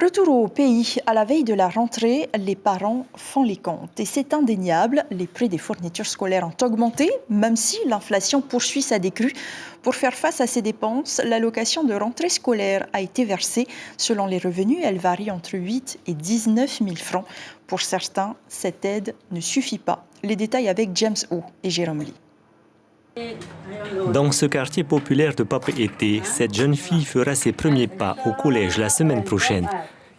Retour au pays, à la veille de la rentrée, les parents font les comptes. Et c'est indéniable, les prix des fournitures scolaires ont augmenté, même si l'inflation poursuit sa décrue. Pour faire face à ces dépenses, l'allocation de rentrée scolaire a été versée. Selon les revenus, elle varie entre 8 et 19 000 francs. Pour certains, cette aide ne suffit pas. Les détails avec James O et Jérôme Lee. Dans ce quartier populaire de Papeete, cette jeune fille fera ses premiers pas au collège la semaine prochaine.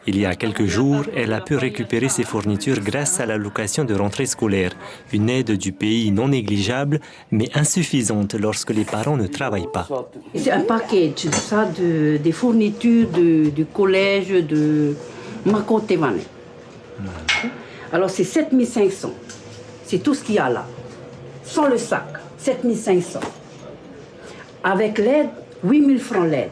Il y a quelques jours, elle a pu récupérer ses fournitures grâce à l'allocation de rentrée scolaire, une aide du pays non négligeable, mais insuffisante lorsque les parents ne travaillent pas. C'est un package, ça, des fournitures du collège de Makotevane. Alors c'est 7500, c'est tout ce qu'il y a là, sans le sac. 7500. Avec l'aide, 8000 francs l'aide.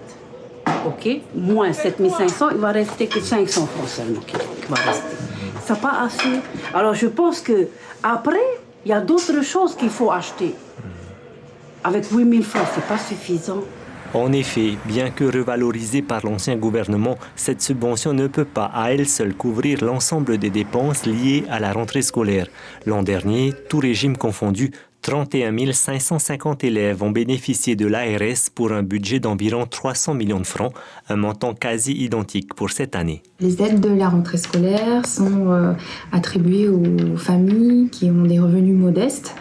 OK? Moins 7500, il va rester que 500 francs seulement qui va rester. Ça n'a pas assez. Alors je pense qu'après, il y a d'autres choses qu'il faut acheter. Avec 8000 francs, ce n'est pas suffisant. En effet, bien que revalorisée par l'ancien gouvernement, cette subvention ne peut pas à elle seule couvrir l'ensemble des dépenses liées à la rentrée scolaire. L'an dernier, tout régime confondu, 31 550 élèves ont bénéficié de l'ARS pour un budget d'environ 300 millions de francs, un montant quasi identique pour cette année. Les aides de la rentrée scolaire sont attribuées aux familles qui ont des revenus modestes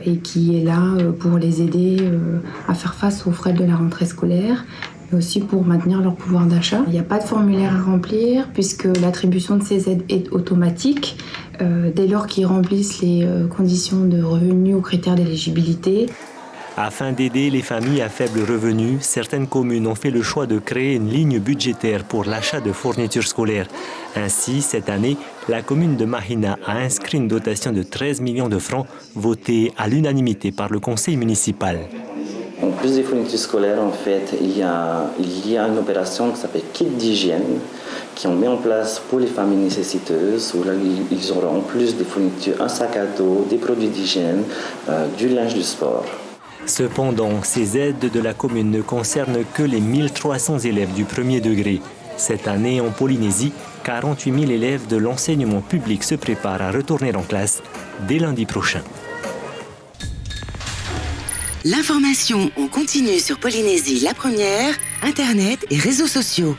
et qui est là pour les aider à faire face aux frais de la rentrée scolaire, mais aussi pour maintenir leur pouvoir d'achat. Il n'y a pas de formulaire à remplir puisque l'attribution de ces aides est automatique dès lors qu'ils remplissent les conditions de revenus ou critères d'éligibilité. Afin d'aider les familles à faible revenu, certaines communes ont fait le choix de créer une ligne budgétaire pour l'achat de fournitures scolaires. Ainsi, cette année, la commune de Mahina a inscrit une dotation de 13 millions de francs, votée à l'unanimité par le conseil municipal. En plus des fournitures scolaires, en fait, il y a une opération qui s'appelle Kit d'hygiène, qui ont mis en place pour les familles nécessiteuses, où là, ils auront en plus des fournitures, un sac à dos, des produits d'hygiène, du linge du sport. Cependant, ces aides de la commune ne concernent que les 1300 élèves du premier degré. Cette année, en Polynésie, 48 000 élèves de l'enseignement public se préparent à retourner en classe dès lundi prochain. L'information en continu sur Polynésie la première, Internet et réseaux sociaux.